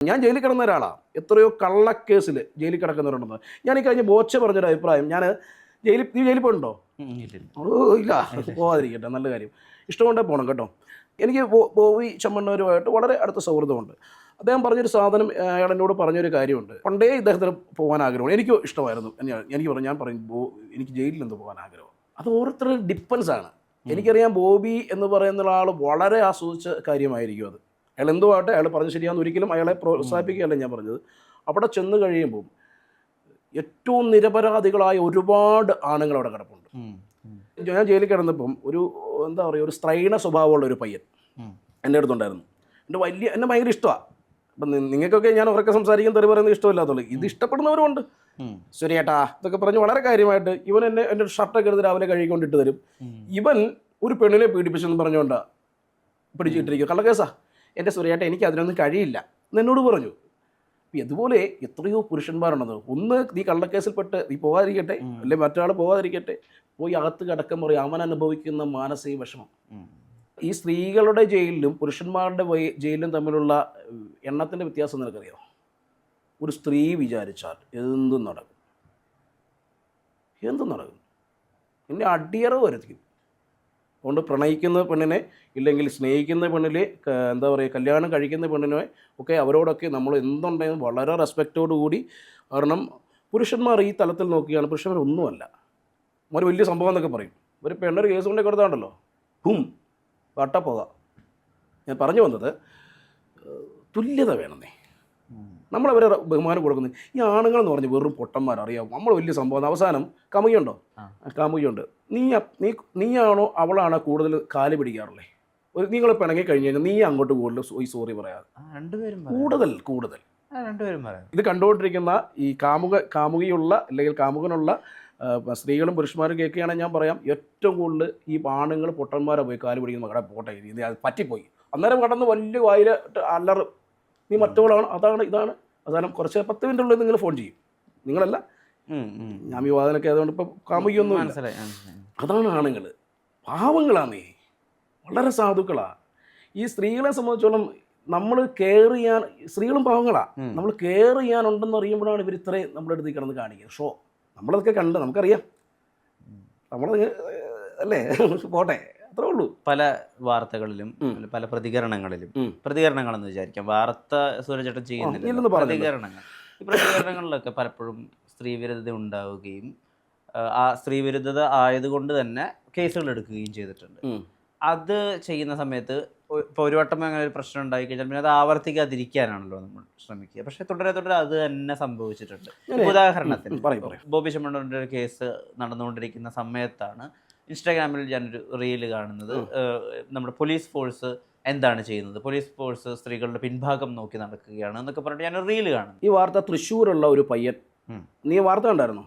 ഞാൻ ജയിലിൽ കിടന്ന ഒരാളാണ്. എത്രയോ കള്ളക്കേസിൽ ജയിലിൽ കിടക്കുന്നവരുണ്ടെന്ന്. ഞാൻ ഈ കഴിഞ്ഞ ബോച്ച പറഞ്ഞൊരു അഭിപ്രായം, നീ ജയിലിൽ പോയിട്ടുണ്ടോ? ഇല്ല, പോകാതിരിക്കട്ടെ, നല്ല കാര്യം. ഇഷ്ടമുണ്ടേ പോകണം കേട്ടോ. എനിക്ക് ബോബി ചെമ്മണ്ണൂരുമായിട്ട് വളരെ അടുത്ത സൗഹൃദമുണ്ട്. അദ്ദേഹം പറഞ്ഞൊരു സാധനം, അയാൾ എന്നോട് പറഞ്ഞൊരു കാര്യമുണ്ട്. പണ്ടേ ഇദ്ദേഹത്തിന് പോകാൻ ആഗ്രഹമാണ്. എനിക്ക് ഇഷ്ടമായിരുന്നു. ഞാൻ പറയും എനിക്ക് ജയിലിൽ നിന്ന് പോകാൻ ആഗ്രഹം. അത് ഓരോരുത്തരുടെ ഡിപ്പെൻസാണ്. എനിക്കറിയാം ബോബി എന്ന് പറയുന്ന ആൾ വളരെ ആസ്വദിച്ച കാര്യമായിരിക്കും അത്. അയാൾ എന്തുമാകട്ടെ, അയാൾ പറഞ്ഞ് ശരിയാണെന്ന് ഒരിക്കലും അയാളെ പ്രോത്സാഹിപ്പിക്കുകയല്ല ഞാൻ പറഞ്ഞത്. അവിടെ ചെന്ന് കഴിയുമ്പം ഏറ്റവും നിരപരാധികളായ ഒരുപാട് ആണുങ്ങൾ അവിടെ കിടപ്പുണ്ട്. ഞാൻ ജയിലിൽ കിടന്നപ്പം ഒരു സ്ത്രൈണ സ്വഭാവമുള്ള ഒരു പയ്യൻ എൻ്റെ അടുത്തുണ്ടായിരുന്നു. എന്നെ ഭയങ്കര ഇഷ്ടമാണ്. അപ്പം നിങ്ങൾക്കൊക്കെ ഞാൻ ഉറക്കെ സംസാരിക്കാൻ തെറി പറയുന്നത് ഇഷ്ടമില്ലാത്തുള്ളൂ. ഇത് ഇഷ്ടപ്പെടുന്നവരുമുണ്ട്. ശരിയേട്ടാ ഇതൊക്കെ പറഞ്ഞ് വളരെ കാര്യമായിട്ട് ഇവൻ എൻ്റെ ഷർട്ടൊക്കെ എടുത്ത് രാവിലെ കഴുകിക്കൊണ്ടിട്ട് തരും. ഇവൻ ഒരു പെണ്ണിനെ പീഡിപ്പിച്ചെന്ന് പറഞ്ഞുകൊണ്ടാണ് പിടിച്ചിട്ടിരിക്കുക. കള്ളക്കേസാ. എൻ്റെ സുരേട്ട എനിക്ക് അതിനൊന്നും കഴിയില്ല എന്നോട് പറഞ്ഞു. ഇതുപോലെ എത്രയോ പുരുഷന്മാരുണ്ടെന്ന്. ഒന്ന് നീ കള്ളക്കേസിൽപ്പെട്ട് നീ പോകാതിരിക്കട്ടെ, അല്ലെങ്കിൽ മറ്റൊരാൾ പോകാതിരിക്കട്ടെ, പോയി അകത്ത് കിടക്കാൻ പറയും അവൻ അനുഭവിക്കുന്ന മാനസിക വിഷമം. ഈ സ്ത്രീകളുടെ ജയിലിലും പുരുഷന്മാരുടെ ജയിലിലും തമ്മിലുള്ള എണ്ണത്തിൻ്റെ വ്യത്യാസം നിനക്കറിയാം. ഒരു സ്ത്രീ വിചാരിച്ചാൽ എന്തും നടക്കും. എന്നെ അടിയറ വരുത്തിക്കും. അതുകൊണ്ട് പ്രണയിക്കുന്ന പെണ്ണിനെ, ഇല്ലെങ്കിൽ സ്നേഹിക്കുന്ന പെണ്ണിലെ കല്യാണം കഴിക്കുന്ന പെണ്ണിനെ ഒക്കെ അവരോടൊക്കെ നമ്മൾ എന്തുണ്ടെങ്കിലും വളരെ റെസ്പെക്റ്റോടു കൂടി. കാരണം പുരുഷന്മാർ ഈ തലത്തിൽ നോക്കിയാണ് പുരുഷന്മാരൊന്നുമല്ല. ഒരു വലിയ സംഭവം എന്നൊക്കെ പറയും. ഒരു പെണ്ണൊരു കേസ് കൊണ്ടേ കൊടുത്താണ്ടല്ലോ കട്ടപ്പോക. ഞാൻ പറഞ്ഞു വന്നത് തുല്യത വേണമെന്നേ. നമ്മളവരെ ബഹുമാനം കൊടുക്കുന്നത്. ഈ ആണുങ്ങളെന്ന് പറഞ്ഞ് വെറും പൊട്ടന്മാരറിയാം. നമ്മൾ വലിയ സംഭവം. അവസാനം കാമുകിയുണ്ട്. നീയാണോ അവളാണോ കൂടുതൽ കാല് പിടിക്കാറുള്ളത്? നിങ്ങൾ പിണങ്ങി കഴിഞ്ഞ് കഴിഞ്ഞാൽ നീ അങ്ങോട്ട് കൂടുതൽ സോറി പറയാതെ കൂടുതൽ ഇത് കണ്ടുകൊണ്ടിരിക്കുന്ന ഈ കാമുകിയുള്ള അല്ലെങ്കിൽ കാമുകനുള്ള സ്ത്രീകളും പുരുഷന്മാരും കേൾക്കുകയാണെങ്കിൽ ഞാൻ പറയാം, ഏറ്റവും കൂടുതൽ ഈ ആണുങ്ങൾ പൊട്ടന്മാരെ പോയി കാല് പിടിക്കുന്ന മകളെ പോട്ടെ, ഇത് അത് പറ്റിപ്പോയി. അന്നേരം കടന്ന് വലിയ വായിലിട്ട് അല്ലറ്, നീ മറ്റവളാണ്, അതാണ് ഇതാണ്. അവസാനം കുറച്ച് 10 മിനിറ്റുള്ളിൽ നിങ്ങൾ ഫോൺ ചെയ്യും. നിങ്ങളല്ല, ഞാൻ ഈ വാദനൊക്കെ അതുകൊണ്ട് ഇപ്പം കാമുകിയൊന്നും. അതാണ് ആണുങ്ങൾ. പാവങ്ങളാണേ, വളരെ സാധുക്കളാണ്. ഈ സ്ത്രീകളെ സംബന്ധിച്ചോളം നമ്മൾ കെയർ ചെയ്യാൻ, സ്ത്രീകളും പാവങ്ങളാണ്. നമ്മൾ കെയർ ചെയ്യാനുണ്ടെന്ന് അറിയുമ്പോഴാണ് ഇവർ ഇത്രയും നമ്മുടെ അടുത്ത് കിടന്ന് കാണിക്കുക. നമ്മളതൊക്കെ കണ്ട് നമുക്കറിയാം. അല്ലേ, പോട്ടെ, അത്രേ ഉള്ളൂ. പല വാർത്തകളിലും പല പ്രതികരണങ്ങളെന്ന് വിചാരിക്കാം. വാർത്ത സൂര്യചേട്ടൻ ചെയ്യുന്നില്ല, പ്രതികരണങ്ങളിലൊക്കെ പലപ്പോഴും സ്ത്രീവിരുദ്ധത ഉണ്ടാവുകയും ആ സ്ത്രീവിരുദ്ധത ആയതുകൊണ്ട് തന്നെ കേസുകൾ എടുക്കുകയും ചെയ്തിട്ടുണ്ട്. അത് ചെയ്യുന്ന സമയത്ത് ഇപ്പോൾ ഒരു വട്ടം അങ്ങനെ ഒരു പ്രശ്നം ഉണ്ടായി കഴിഞ്ഞാൽ പിന്നെ അത് ആവർത്തിക്കാതിരിക്കാനാണല്ലോ നമ്മൾ ശ്രമിക്കുക. പക്ഷേ തുടരെ അത് തന്നെ സംഭവിച്ചിട്ടുണ്ട്. ഉദാഹരണത്തിന് ബോബി ചെമ്മണ്ണൂരിൻ്റെ ഒരു കേസ് നടന്നുകൊണ്ടിരിക്കുന്ന സമയത്താണ് ഇൻസ്റ്റാഗ്രാമിൽ ഞാനൊരു റീല് കാണുന്നത്. നമ്മുടെ പോലീസ് ഫോഴ്സ് എന്താണ് ചെയ്യുന്നത്, പോലീസ് ഫോഴ്സ് സ്ത്രീകളുടെ പിൻഭാഗം നോക്കി നടക്കുകയാണ് എന്നൊക്കെ പറഞ്ഞിട്ട് ഞാനൊരു റീല് കാണുന്നു. ഈ വാർത്ത തൃശ്ശൂരുള്ള ഒരു പയ്യൻ, നീ വാർത്ത കണ്ടായിരുന്നോ?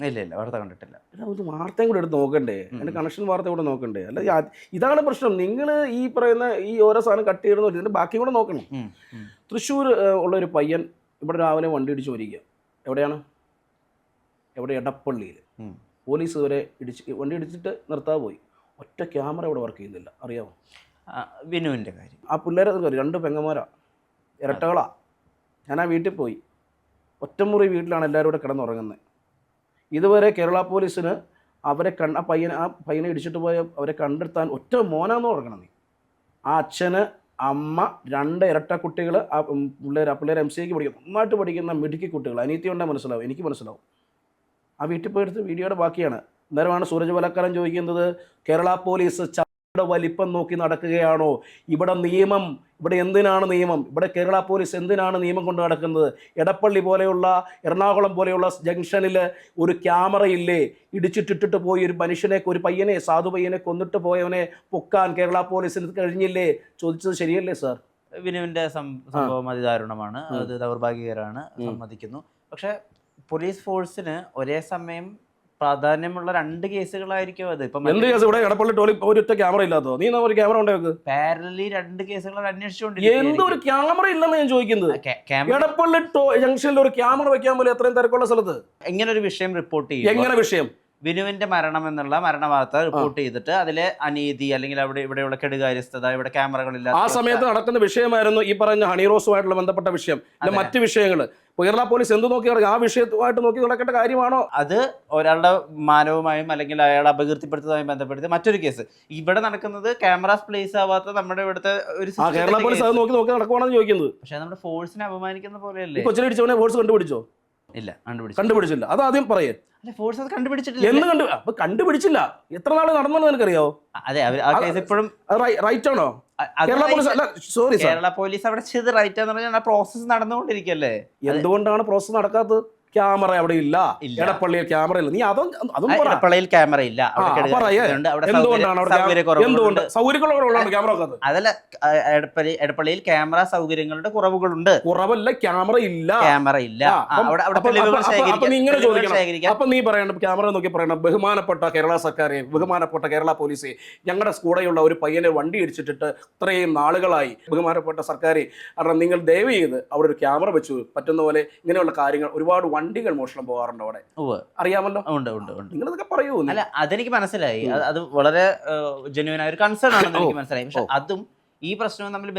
ഇല്ല, വാർത്ത കണ്ടിട്ടില്ല. വാർത്തയും കൂടെ എടുത്ത് നോക്കണ്ടേ, എൻ്റെ കണക്ഷൻ വാർത്ത കൂടെ നോക്കണ്ടേ? അല്ല, ഇതാണ് പ്രശ്നം. നിങ്ങൾ ഈ പറയുന്ന ഈ ഓരോ സാധനം കട്ട് ചെയ്യണമെന്ന് ഇതിൻ്റെ ബാക്കി കൂടെ നോക്കണം. തൃശ്ശൂർ ഉള്ളൊരു പയ്യൻ ഇവിടെ രാവിലെ വണ്ടി ഇടിച്ച് വരിക. എവിടെ എടപ്പള്ളിയിൽ. പോലീസ് ഇവരെ വണ്ടി ഇടിച്ചിട്ട് നിർത്താതെ പോയി. ഒറ്റ ക്യാമറ ഇവിടെ വർക്ക് ചെയ്യുന്നില്ല. അറിയാമോ വിനുവിൻ്റെ കാര്യം? ആ പിള്ളേരെ 2 പെങ്ങന്മാരാ, ഇരട്ടകളാ. ഞാൻ ആ വീട്ടിൽ പോയി. ഒറ്റമുറി വീട്ടിലാണ് എല്ലാവരും കൂടെ കിടന്നുറങ്ങുന്നത്. ഇതുവരെ കേരള പോലീസിന് അവരെ ആ പയ്യനെ ഇടിച്ചിട്ട് പോയ അവരെ കണ്ടെത്താൻ ഒറ്റ മോനാന്ന് ഉറങ്ങണം. നീ ആ അച്ഛന്, അമ്മ, 2 ഇരട്ട കുട്ടികൾ, ആ പിള്ളേർ MCA പഠിക്കും, നന്നായിട്ട് പഠിക്കുന്ന മിടുക്കി കുട്ടികൾ. അനിയത്തി കൊണ്ടാൽ മനസ്സിലാവും, എനിക്ക് മനസ്സിലാവും. ആ വീട്ടിൽ പോയെടുത്ത് വീഡിയോയുടെ ബാക്കിയാണ്. അന്നേരമാണ് സൂരജ് വലക്കാരൻ ചോദിക്കുന്നത്, കേരള പോലീസ് വലിപ്പം നോക്കി നടക്കുകയാണോ? ഇവിടെ എന്തിനാണ് നിയമം? ഇവിടെ കേരള പോലീസ് എന്തിനാണ് നിയമം കൊണ്ട് നടക്കുന്നത്? എടപ്പള്ളി പോലെയുള്ള, എറണാകുളം പോലെയുള്ള ജംഗ്ഷനിൽ ഒരു ക്യാമറ ഇല്ലേ? ഇടിച്ചിട്ടിട്ട് പോയി ഒരു പയ്യനെ, സാധു പയ്യനെ കൊന്നിട്ട് പോയവനെ പൊക്കാൻ കേരള പോലീസിന് കഴിഞ്ഞില്ലേ? ചോദിച്ചത് ശരിയല്ലേ സാർ? വിനുവിൻ്റെ സംഭവം അതിദാരുണമാണ്, അത് ദൗർഭാഗ്യകരമാണ്, സമ്മതിക്കുന്നു. പക്ഷേ പോലീസ് ഫോഴ്സിന് ഒരേ സമയം പ്രാധാന്യമുള്ള 2 കേസുകളായിരിക്കും അത്. ഇപ്പം ഒരൊറ്റ ക്യാമറ ഇല്ലാത്തോ? നീ ഒരു ക്യാമറ ഉണ്ടോ? പാരലി 2 കേസുകൾ അന്വേഷിച്ചുകൊണ്ടിരിക്കും. എന്തൊരു ക്യാമറ ഇല്ലെന്ന് ഞാൻ ചോദിക്കുന്നത്. എടപ്പള്ളി ജംഗ്ഷനിൽ ഒരു ക്യാമറ വെക്കാൻ പോലെ എത്രയും തിരക്കുള്ള സ്ഥലത്ത് എങ്ങനെ ഒരു വിഷയം റിപ്പോർട്ട് ചെയ്യും? എങ്ങനെ വിഷയം? വിനുവിന്റെ മരണം എന്നുള്ള മരണ വാർത്ത റിപ്പോർട്ട് ചെയ്തിട്ട് അതിലെ അനീതി അല്ലെങ്കിൽ ഇവിടെയുള്ള കെടുകാര്യസ്ഥത, ഇവിടെ ക്യാമറകളില്ല, ആ സമയത്ത് നടക്കുന്ന വിഷയമായിരുന്നു ഈ പറഞ്ഞ ഹണി റോസുമായിട്ടുള്ള ബന്ധപ്പെട്ട വിഷയം. മറ്റു വിഷയങ്ങൾ കേരള പോലീസ് എന്ത് നോക്കി ആ വിഷയത്തുമായിട്ട് നോക്കി നടക്കേണ്ട കാര്യമാണോ? അത് ഒരാളുടെ മാനവുമായും അല്ലെങ്കിൽ അയാളെ അപകീർത്തിപ്പെടുത്തതുമായും ബന്ധപ്പെടുത്തി മറ്റൊരു കേസ്. ഇവിടെ നടക്കുന്നത് ക്യാമറാസ് പ്ലേസ് ആവാത്ത നമ്മുടെ ഇവിടുത്തെ ഒരു കേരള പോലീസ് അത് നോക്കി നടക്കുവാണെന്ന് ചോദിക്കുന്നത്. പക്ഷെ നമ്മുടെ ഫോഴ്സിനെ അപമാനിക്കുന്ന പോലെയല്ലേ? കൊച്ചിനടിച്ചവനെ ഫോഴ്സ് കണ്ടുപിടിച്ചോ? ഇല്ല, കണ്ടുപിടിച്ചില്ല. അത് ആദ്യം പറയേ. ഫോഴ്സ് അത് കണ്ടുപിടിച്ചിട്ടില്ല. എന്ന് കണ്ടുപിടിച്ചില്ല. എത്ര നാള് നടന്നെന്ന് നിനക്കറിയാവോ? അതെ, ആ കേസ് ഇപ്പോഴും റൈറ്റ് ആണോ? കേരള പോലീസ് അല്ല, സോറി, കേരള പോലീസ് അവിടെ ചെയ്ത് റൈറ്റ് എന്ന് പറഞ്ഞാൽ പ്രോസസ് നടന്നുകൊണ്ടിരിക്കല്ലേ. എന്തുകൊണ്ടാണ് പ്രോസസ് നടക്കാത്തത്? ക്യാമറ അവിടെ ഇല്ല. എടപ്പള്ളിയിൽ ക്യാമറ ഇല്ല. നീ അതും എടപ്പള്ളിയിൽ ക്യാമറ ഇല്ല. അതല്ല, എടപ്പള്ളിയിൽ ക്യാമറ സൗകര്യങ്ങളുടെ കുറവുകളുണ്ട്. കുറവല്ല, ക്യാമറ ഇല്ല. ക്യാമറ ഇല്ല. അപ്പൊ നീ പറയണ്ട, ക്യാമറ നോക്കി പറയണം, ബഹുമാനപ്പെട്ട കേരള സർക്കാരെ, ബഹുമാനപ്പെട്ട കേരള പോലീസെ, ഞങ്ങളുടെ കൂടെയുള്ള ഒരു പയ്യനെ വണ്ടി ഇടിച്ചിട്ടിട്ട് ഇത്രയും നാളുകളായി, ബഹുമാനപ്പെട്ട സർക്കാരെ, കാരണം നിങ്ങൾ ദയവ് ചെയ്ത് അവിടെ ഒരു ക്യാമറ വെച്ചു പറ്റുന്ന പോലെ ഇങ്ങനെയുള്ള കാര്യങ്ങൾ. ഒരുപാട് വണ്ടികൾ മോഷണം പോകാറുണ്ട് അവിടെ, അറിയാമല്ലോ. നിങ്ങളിതൊക്കെ പറയൂ. അല്ല, അതെനിക്ക് മനസ്സിലായി. അത് വളരെ ജെന്യുവൻ ആയ ഒരു കൺസേൺ ആണെന്ന് എനിക്ക് മനസ്സിലായി. പക്ഷെ അതും ഈ പ്രശ്നവും തമ്മിൽ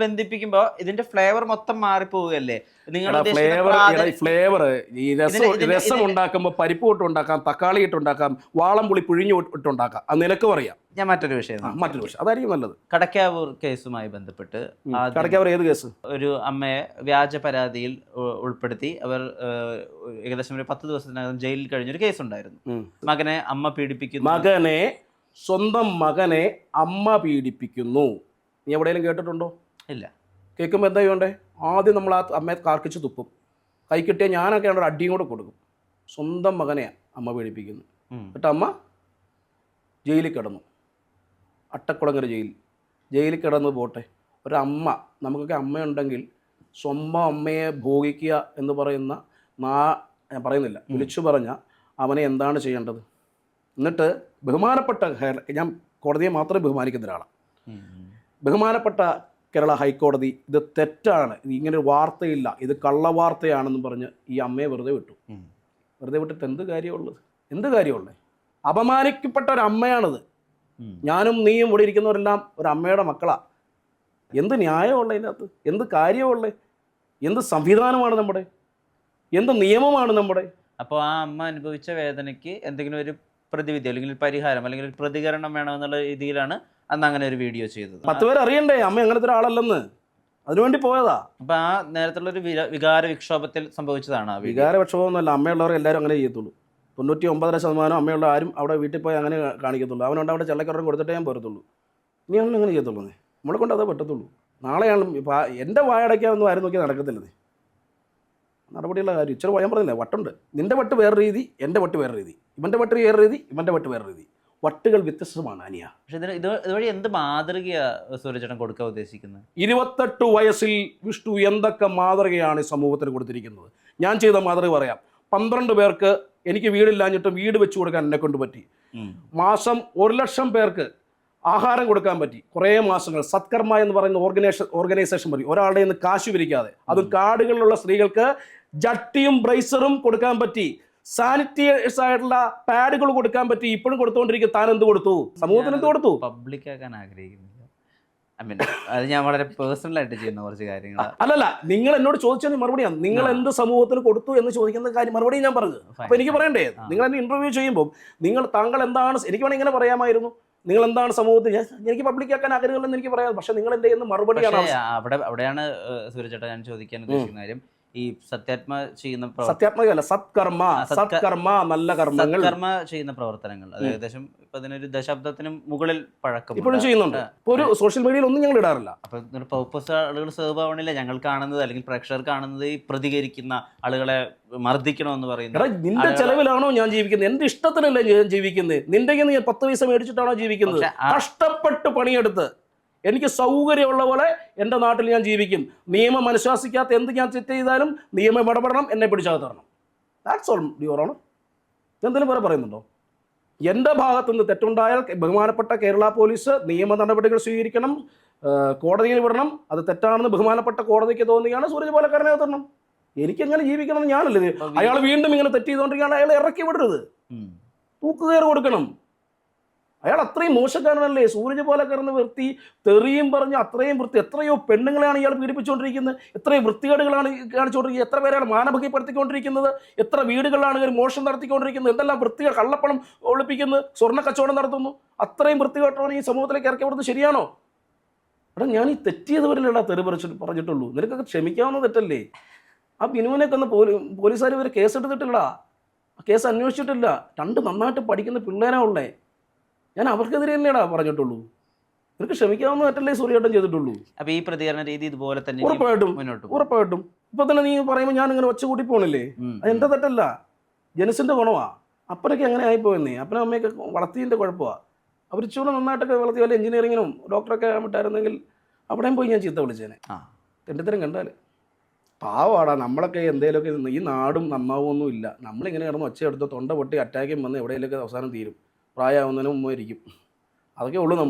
ബന്ധിപ്പിക്കുമ്പോ ഇതിന്റെ ഫ്ലേവർ മൊത്തം മാറിപ്പോവുകയല്ലേ. നിങ്ങൾ ഫ്ലേവർ ഈ രസം ഉണ്ടാക്കുമ്പോ പരിപ്പ് ഇട്ടുണ്ടാക്കാം, തക്കാളി ഇട്ടുണ്ടാക്കാം, വാളംപുളി പിഴിഞ്ഞു ഇട്ടുണ്ടാക്കാം. അത് നിനക്കും അറിയാം. ഞാൻ മറ്റൊരു വിഷയം അതായിരിക്കും നല്ലത്. കടക്കാവൂർ കേസുമായി ബന്ധപ്പെട്ട്, കടക്കാവൂർ ഏത് കേസ്? ഒരു അമ്മയെ വ്യാജ പരാതിയിൽ ഉൾപ്പെടുത്തി അവർ ഏകദേശം ഒരു 10 ദിവസത്തിനകം ജയിലിൽ കഴിഞ്ഞൊരു കേസ് ഉണ്ടായിരുന്നു. മകനെ അമ്മ പീഡിപ്പിക്കുന്നു. സ്വന്തം മകനെ അമ്മ പീഡിപ്പിക്കുന്നു. നീ എവിടെയെങ്കിലും കേട്ടിട്ടുണ്ടോ? ഇല്ല. കേൾക്കുമ്പോൾ എന്താ ചെയ്യണ്ടേ? ആദ്യം നമ്മൾ ആ അമ്മയെ കാർക്കിച്ച് തുപ്പും. കൈ കിട്ടിയ ഞാനൊക്കെ ഒരു അടിയും കൂടെ കൊടുക്കും. സ്വന്തം മകനെ അമ്മ പീഡിപ്പിക്കുന്നു. എന്നിട്ട് അമ്മ ജയിലിൽ കിടന്നു. അട്ടക്കുളങ്ങര ജയിലിൽ കിടന്ന് പോട്ടെ. ഒരമ്മ, നമുക്കൊക്കെ അമ്മയുണ്ടെങ്കിൽ സ്വന്തം അമ്മയെ ഭോഗിക്കുക എന്ന് പറയുന്ന ഞാൻ പറയുന്നില്ല, വിളിച്ചു പറഞ്ഞ അവനെ എന്താണ് ചെയ്യേണ്ടത്? എന്നിട്ട് ബഹുമാനപ്പെട്ട ഞാൻ കോടതിയെ മാത്രമേ ബഹുമാനിക്കുന്ന ഒരാളാണ്. ബഹുമാനപ്പെട്ട കേരള ഹൈക്കോടതി ഇത് തെറ്റാണ്, ഇങ്ങനൊരു വാർത്തയില്ല, ഇത് കള്ളവാർത്തയാണെന്ന് പറഞ്ഞ് ഈ അമ്മയെ വെറുതെ വിട്ടിട്ട് എന്ത് കാര്യമുള്ളത്? അപമാനിക്കപ്പെട്ട ഒരു അമ്മയാണിത്. ഞാനും നീയും ഇവിടെ ഇരിക്കുന്നവരെല്ലാം ഒരു അമ്മയുടെ മക്കളാണ്. എന്ത് ന്യായമുള്ള ഇതിനകത്ത്? എന്ത് കാര്യമുള്ളത്? എന്ത് സംവിധാനമാണ് നമ്മുടെ? എന്ത് നിയമമാണ് നമ്മുടെ? അപ്പോൾ ആ അമ്മ അനുഭവിച്ച വേദനയ്ക്ക് എന്തെങ്കിലും ഒരു പ്രതിവിധി അല്ലെങ്കിൽ പരിഹാരം അല്ലെങ്കിൽ ഒരു പ്രതികരണം വേണമെന്നുള്ള രീതിയിലാണ് അന്ന് അങ്ങനെ ഒരു വീഡിയോ ചെയ്തത്. 10 പേര് അറിയണ്ടേ അമ്മ അങ്ങനത്തെ ഒരാളല്ലെന്ന്? അതിനുവേണ്ടി പോയതാ. അപ്പൊ ആ നേരത്തുള്ള ഒരു വികാര വിക്ഷോഭത്തിൽ സംഭവിച്ചതാണ്. വികാര വിക്ഷോഭമൊന്നുമല്ല. അമ്മയുള്ളവർ എല്ലാവരും അങ്ങനെ ചെയ്യത്തുള്ളൂ. 99% അമ്മയുള്ള ആരും അവിടെ വീട്ടിൽ പോയി അങ്ങനെ കാണിക്കത്തുള്ളൂ. അവനുണ്ട് അവിടെ ചെള്ളക്കറം കൊടുത്തിട്ടേ ഞാൻ പോരത്തുള്ളൂ. നീ അങ്ങനെ അങ്ങനെ ചെയ്യത്തുള്ളൂ. നമ്മളെ കൊണ്ട് അതേ പറ്റത്തുള്ളൂ. നാളെയാണ് എൻ്റെ വായടയ്ക്കാനൊന്നും ആരും നോക്കി നടക്കത്തില്ലത്. നടപടിയുള്ള കാര്യം ഇച്ചിരി ഞാൻ പറഞ്ഞില്ല, വട്ടുണ്ട്. നിൻ്റെ വട്ട് വേറെ രീതി, എൻ്റെ വട്ട് വേറെ രീതി, ഇവൻ്റെ വട്ട് വേറെ രീതി, ഇവൻ്റെ വട്ട് വേറെ രീതി. വട്ടുകൾ വ്യത്യസ്തമാണ് അനിയ. പക്ഷെ ഇതുവഴി എന്ത് മാതൃകയാ സൂര്യചേട്ടൻ കൊടുക്കാൻ ഉദ്ദേശിക്കുന്നത്? 28 വയസ്സിൽ വിഷ്ണു എന്തൊക്കെ മാതൃകയാണ് സമൂഹത്തിന് കൊടുത്തിരിക്കുന്നത്? ഞാൻ ചെയ്ത മാതൃക പറയാം. 12 പേർക്ക് എനിക്ക് വീടില്ലാഞ്ഞിട്ടും വീട് വെച്ച് കൊടുക്കാൻ എന്നെ കൊണ്ട് പറ്റി. മാസം 1 ലക്ഷം പേർക്ക് ആഹാരം കൊടുക്കാൻ പറ്റി. കുറേ മാസങ്ങൾ സത്കർമ്മ എന്ന് പറയുന്ന ഓർഗനൈസേഷൻ വഴി ഒരാളുടെ നിന്ന് കാശ് പിരിക്കാതെ, അതും കാർഡുകളിലുള്ള സ്ത്രീകൾക്ക് ജട്ടിയും ബ്രൈസറും കൊടുക്കാൻ പറ്റി. സാനിറ്റൈസ് ആയിട്ടുള്ള പാഡുകൾ കൊടുക്കാൻ പറ്റി. ഇപ്പോഴും കൊടുത്തുകൊണ്ടിരിക്കും. താൻ എന്ത് കൊടുത്തു? സമൂഹത്തിന് എന്ത് കൊടുത്തു? പബ്ലിക് ആക്കാൻ ആഗ്രഹിക്കുന്നില്ല. അത് ഞാൻ വളരെ പേഴ്സണൽ ആയിട്ട് ചെയ്യുന്ന കുറച്ച് കാര്യങ്ങൾ. അല്ലല്ല, നിങ്ങൾ എന്നോട് ചോദിച്ചതിന് മറുപടിയാണ്. നിങ്ങൾ എന്ത് സമൂഹത്തിന് കൊടുത്തു എന്ന് ചോദിക്കുന്ന കാര്യം മറുപടി ഞാൻ പറഞ്ഞത്. അപ്പൊ എനിക്ക് പറയണ്ടേ? നിങ്ങൾ എന്നെ ഇന്റർവ്യൂ ചെയ്യുമ്പോൾ താങ്കൾ എന്താണ്, എനിക്ക് വേണമെങ്കിൽ ഇങ്ങനെ പറയാമായിരുന്നു, നിങ്ങൾ എന്താണ് സമൂഹത്തിൽ, എനിക്ക് പബ്ലിക് ആക്കാൻ ആഗ്രഹമില്ലെന്ന് എനിക്ക് പറയാം. പക്ഷെ നിങ്ങൾ എൻ്റെ മറുപടിയാണ്. അവിടെയാണ് സൂര്യചേട്ടാ ഞാൻ ചോദിക്കാൻ ഉദ്ദേശിക്കുന്ന കാര്യം. ഈ സത്യാത്മ ചെയ്യുന്ന സത്കർമ്മ നല്ല കർമ്മ ചെയ്യുന്ന പ്രവർത്തനങ്ങൾ ഏകദേശം ഇപ്പൊ അതിനൊരു ദശാബ്ദത്തിനും മുകളിൽ പഴക്കം ഇപ്പോഴും ചെയ്യുന്നുണ്ട്. ഇപ്പോൾ ഒരു സോഷ്യൽ മീഡിയയിൽ ഒന്നും ഞങ്ങൾ ഇടാറില്ല. അപ്പൊ പർപ്പസ് ആളുകൾ സെർവ് ആവണില്ല. ഞങ്ങൾ കാണുന്നത് അല്ലെങ്കിൽ പ്രേക്ഷകർ കാണുന്നത് ഈ പ്രതികരിക്കുന്ന ആളുകളെ മർദ്ദിക്കണമെന്ന് പറയുന്നത്. നിന്റെ ചെലവിലാണോ ഞാൻ ജീവിക്കുന്നത്? എന്റെ ഇഷ്ടത്തിനല്ലേ ഞാൻ ജീവിക്കുന്നത്? നിന്റെ 10 പൈസ മേടിച്ചിട്ടാണോ ജീവിക്കുന്നത്? കഷ്ടപ്പെട്ട് പണിയെടുത്ത് എനിക്ക് സൗകര്യമുള്ള പോലെ എൻ്റെ നാട്ടിൽ ഞാൻ ജീവിക്കും. നിയമം അനുശാസിക്കാത്ത എന്ത് ഞാൻ തെറ്റ് ചെയ്താലും നിയമം ഇടപെടണം, എന്നെ പിടിച്ചകത്ത് തരണം. That's all your honour. എന്തെങ്കിലും വേറെ പറയുന്നുണ്ടോ? എൻ്റെ ഭാഗത്തുനിന്ന് തെറ്റുണ്ടായാൽ ബഹുമാനപ്പെട്ട കേരള പോലീസ് നിയമ നടപടികൾ സ്വീകരിക്കണം, കോടതിയിൽ വിടണം. അത് തെറ്റാണെന്ന് ബഹുമാനപ്പെട്ട കോടതിക്ക് തോന്നുകയാണ് സൂരജ് പാലക്കാരനെ തരണം. എനിക്കെങ്ങനെ ജീവിക്കണം എന്ന് ഞാനല്ലേ അയാൾ വീണ്ടും ഇങ്ങനെ തെറ്റ് ചെയ്തുകൊണ്ടിരിക്കുകയാണ്, അയാൾ ഇറക്കി വിടരുത്, തൂക്കുകയർ കൊടുക്കണം. അയാൾ അത്രയും മോശക്കാരനല്ലേ, സൂരജ് പോലെ കിടന്ന് വൃത്തി തെറിയും പറഞ്ഞ് അത്രയും വൃത്തി. എത്രയോ പെണ്ണുങ്ങളെയാണ് ഇയാൾ പീഡിപ്പിച്ചുകൊണ്ടിരിക്കുന്നത്, എത്രയോ വൃത്തികേടുകളാണ് കാണിച്ചുകൊണ്ടിരിക്കുന്നത്, എത്ര പേരാണ് മാനഭംഗപ്പെടുത്തിക്കൊണ്ടിരിക്കുന്നത്, എത്ര വീടുകളിലാണ് ഇവർ മോഷണം നടത്തിക്കൊണ്ടിരിക്കുന്നത്, എന്തെല്ലാം വൃത്തികൾ, കള്ളപ്പണം ഒളിപ്പിക്കുന്നു, സ്വർണ്ണ കച്ചവടം നടത്തുന്നു. അത്രയും വൃത്തികെട്ടവനെ ഈ സമൂഹത്തിലേക്ക് ഇറക്കി വിടുന്നത് ശരിയാണോ? എടാ, ഞാൻ ഈ തെറ്റിയതുവരെയല്ല തെറി പറഞ്ഞിട്ടുള്ളൂ, നിനക്കൊക്കെ ക്ഷമിക്കാവുന്ന തെറ്റല്ലേ? ആ ബിനുവിനൊക്കെ ഒന്ന് പോലീസുകാർ ഇവർ കേസെടുത്തിട്ടില്ല, കേസ് അന്വേഷിച്ചിട്ടില്ല. 2 നന്നായിട്ട് പഠിക്കുന്ന പിള്ളേരാ ഉള്ളേ. ഞാൻ അവർക്കെതിരെ തന്നെയാടാ പറഞ്ഞിട്ടുള്ളൂ. നിനക്ക് ക്ഷമിക്കാവുന്ന തെറ്റല്ലേ സൂര്യേട്ടൻ ചെയ്തിട്ടുള്ളൂ. അപ്പോൾ ഈ പ്രതികരണ രീതി ഇതുപോലെ തന്നെ ഉറപ്പായിട്ടും ഇപ്പൊ തന്നെ നീ പറയുമ്പോൾ ഞാൻ ഇങ്ങനെ ഒച്ച കൂട്ടി പോണില്ലേ, അത് എൻ്റെ തെറ്റല്ല, ജനസിന്റെ ഗുണമാ. അപ്പനൊക്കെ അങ്ങനെ ആയിപ്പോയെന്നേ, അപ്പനും അമ്മയൊക്കെ വളർത്തിയതിൻ്റെ കുഴപ്പമാണ്. അവർ ഇച്ചിരി നന്നായിട്ടൊക്കെ വളർത്തി വല്ല എഞ്ചിനീയറിങ്ങിനും ഡോക്ടറൊക്കെ വിട്ടായിരുന്നെങ്കിൽ അവിടെയും പോയി ഞാൻ ചീത്ത വിളിച്ചേനെ. തെണ്ടിത്തരം കണ്ടാൽ പാവാടാ. നമ്മളൊക്കെ എന്തെങ്കിലുമൊക്കെ, ഈ നാടും നന്നാവൊന്നും ഇല്ല. നമ്മളിങ്ങനെ കിടന്ന് ഒച്ചയെടുത്ത് തൊണ്ട പൊട്ടി അറ്റാക്കും വന്ന് എവിടെയെങ്കിലൊക്കെ അവസാനം തീരും, പ്രായമാവുന്നതിന് മുമ്പ് ഇരിക്കും. അതൊക്കെ ഉള്ളൂ നമ്മൾ.